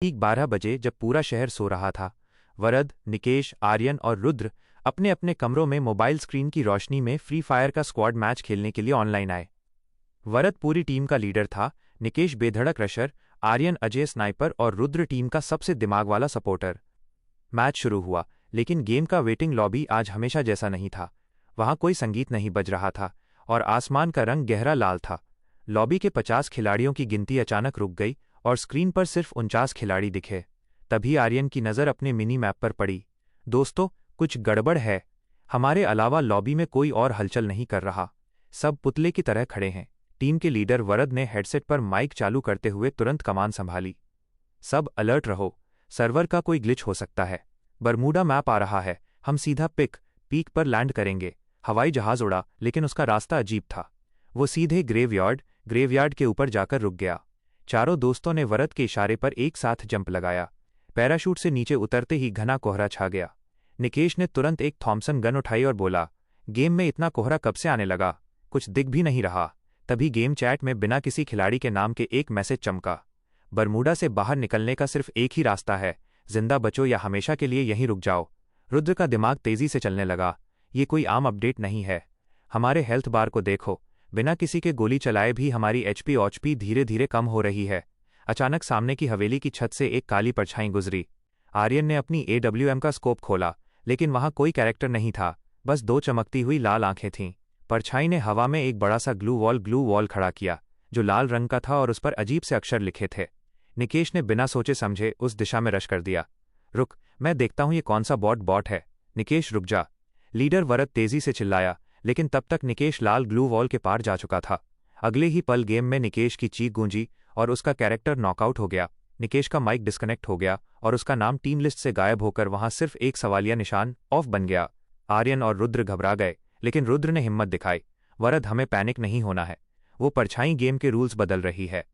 ठीक 12 बजे जब पूरा शहर सो रहा था, वरद, निकेश, आर्यन और रुद्र अपने अपने कमरों में मोबाइल स्क्रीन की रोशनी में फ्री फायर का स्क्वाड मैच खेलने के लिए ऑनलाइन आए। वरद पूरी टीम का लीडर था, निकेश बेधड़क रशर, आर्यन अजय स्नाइपर और रुद्र टीम का सबसे दिमाग वाला सपोर्टर। मैच शुरू हुआ, लेकिन गेम का वेटिंग लॉबी आज हमेशा जैसा नहीं था। वहां कोई संगीत नहीं बज रहा था और आसमान का रंग गहरा लाल था। लॉबी के 50 खिलाड़ियों की गिनती अचानक रुक गई और स्क्रीन पर सिर्फ 49 खिलाड़ी दिखे। तभी आर्यन की नज़र अपने मिनी मैप पर पड़ी। दोस्तों, कुछ गड़बड़ है। हमारे अलावा लॉबी में कोई और हलचल नहीं कर रहा। सब पुतले की तरह खड़े हैं। टीम के लीडर वरद ने हेडसेट पर माइक चालू करते हुए तुरंत कमान संभाली। सब अलर्ट रहो, सर्वर का कोई ग्लिच हो सकता है। बरमूडा मैप आ रहा है, हम सीधा पीक पर लैंड करेंगे। हवाई जहाज उड़ा, लेकिन उसका रास्ता अजीब था। वो सीधे ग्रेवयार्ड के ऊपर जाकर रुक गया। चारों दोस्तों ने वरद के इशारे पर एक साथ जंप लगाया। पैराशूट से नीचे उतरते ही घना कोहरा छा गया। निकेश ने तुरंत एक थॉमसन गन उठाई और बोला, गेम में इतना कोहरा कब से आने लगा? कुछ दिख भी नहीं रहा। तभी गेम चैट में बिना किसी खिलाड़ी के नाम के एक मैसेज चमका। बरमूडा से बाहर निकलने का सिर्फ एक ही रास्ता है, जिंदा बचो या हमेशा के लिए यहीं रुक जाओ। रुद्र का दिमाग तेजी से चलने लगा। ये कोई आम अपडेट नहीं है। हमारे हेल्थ बार को देखो, बिना किसी के गोली चलाए भी हमारी एचपी धीरे धीरे कम हो रही है। अचानक सामने की हवेली की छत से एक काली परछाई गुजरी। आर्यन ने अपनी AWM का स्कोप खोला, लेकिन वहां कोई कैरेक्टर नहीं था, बस दो चमकती हुई लाल आंखें थीं। परछाई ने हवा में एक बड़ा सा ग्लू वॉल खड़ा किया, जो लाल रंग का था और उस पर अजीब से अक्षर लिखे थे। निकेश ने बिना सोचे समझे उस दिशा में रश कर दिया। रुक, मैं देखता हूं ये कौन सा बॉट है। निकेश रुक जा, लीडर वरद तेजी से चिल्लाया, लेकिन तब तक निकेश लाल ग्लू वॉल के पार जा चुका था। अगले ही पल गेम में निकेश की चीख गूंजी और उसका कैरेक्टर नॉकआउट हो गया। निकेश का माइक डिस्कनेक्ट हो गया और उसका नाम टीम लिस्ट से गायब होकर वहां सिर्फ एक सवालिया निशान ऑफ बन गया। आर्यन और रुद्र घबरा गए, लेकिन रुद्र ने हिम्मत दिखाई। वरद, हमें पैनिक नहीं होना है। वो परछाई गेम के रूल्स बदल रही है।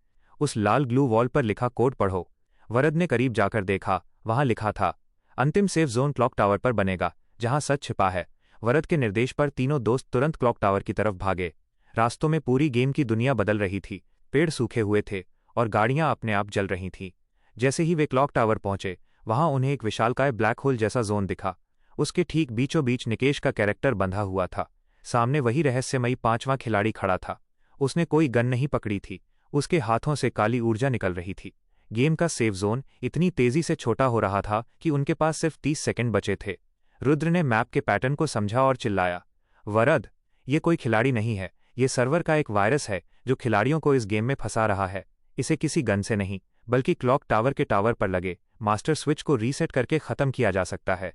उस लाल ग्लू वॉल पर लिखा कोड पढ़ो। वरद ने करीब जाकर देखा, वहां लिखा था, अंतिम सेफ जोन क्लॉक टावर पर बनेगा, जहां सच छिपा है। वरद के निर्देश पर तीनों दोस्त तुरंत क्लॉक टावर की तरफ भागे। रास्तों में पूरी गेम की दुनिया बदल रही थी। पेड़ सूखे हुए थे और गाड़ियां अपने आप जल रही थीं। जैसे ही वे क्लॉक टावर पहुंचे, वहां उन्हें एक विशालकाय ब्लैक होल जैसा जोन दिखा। उसके ठीक बीचों बीच निकेश का कैरेक्टर बंधा हुआ था। सामने वही रहस्यमयी 5वां खिलाड़ी खड़ा था। उसने कोई गन नहीं पकड़ी थी, उसके हाथों से काली ऊर्जा निकल रही थी। गेम का सेफ जोन इतनी तेजी से छोटा हो रहा था कि उनके पास सिर्फ 30 सेकंड बचे थे। रुद्र ने मैप के पैटर्न को समझा और चिल्लाया, वरद, ये कोई खिलाड़ी नहीं है, ये सर्वर का एक वायरस है जो खिलाड़ियों को इस गेम में फंसा रहा है। इसे किसी गन से नहीं, बल्कि क्लॉक टावर के टावर पर लगे मास्टर स्विच को रीसेट करके खत्म किया जा सकता है।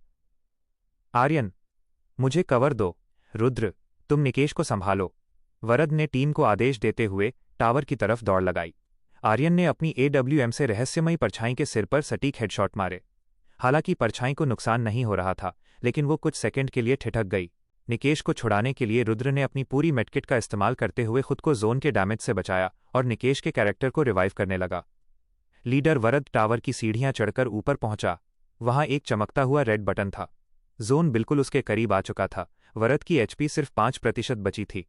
आर्यन, मुझे कवर दो। रुद्र, तुम निकेश को संभालो। वरद ने टीम को आदेश देते हुए टावर की तरफ दौड़ लगाई। आर्यन ने अपनी AWM से रहस्यमयी परछाई के सिर पर सटीक हेडशॉट मारे। हालांकि परछाई को नुकसान नहीं हो रहा था, लेकिन वो कुछ सेकंड के लिए ठिठक गई। निकेश को छुड़ाने के लिए रुद्र ने अपनी पूरी मेडकिट का इस्तेमाल करते हुए खुद को जोन के डैमेज से बचाया और निकेश के कैरेक्टर को रिवाइव करने लगा। लीडर वरद टावर की सीढ़ियां चढ़कर ऊपर पहुंचा। वहां एक चमकता हुआ रेड बटन था। जोन बिल्कुल उसके करीब आ चुका था। वरद की HP सिर्फ 5% बची थी।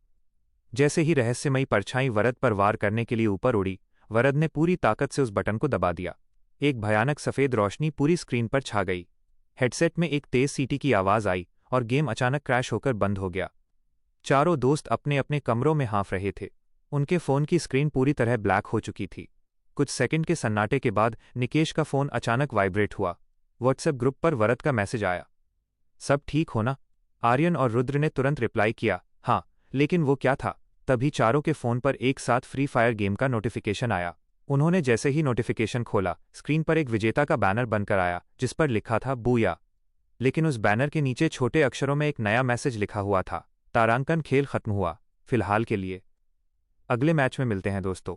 जैसे ही रहस्यमयी परछाई वरद पर वार करने के लिए ऊपर उड़ी, वरद ने पूरी ताकत से उस बटन को दबा दिया। एक भयानक सफेद रोशनी पूरी स्क्रीन पर छा गई। हेडसेट में एक तेज सीटी की आवाज आई और गेम अचानक क्रैश होकर बंद हो गया। चारों दोस्त अपने अपने कमरों में हाँफ रहे थे। उनके फोन की स्क्रीन पूरी तरह ब्लैक हो चुकी थी। कुछ सेकंड के सन्नाटे के बाद निकेश का फोन अचानक वाइब्रेट हुआ। व्हाट्सएप ग्रुप पर वरद का मैसेज आया, सब ठीक हो ना? आर्यन और रुद्र ने तुरंत रिप्लाई किया, हाँ, लेकिन वो क्या था? तभी चारों के फोन पर एक साथ फ्री फायर गेम का नोटिफिकेशन आया। उन्होंने जैसे ही नोटिफिकेशन खोला, स्क्रीन पर एक विजेता का बैनर बनकर आया जिस पर लिखा था बूया। लेकिन उस बैनर के नीचे छोटे अक्षरों में एक नया मैसेज लिखा हुआ था, तारांकन खेल खत्म हुआ, फिलहाल के लिए। अगले मैच में मिलते हैं दोस्तों।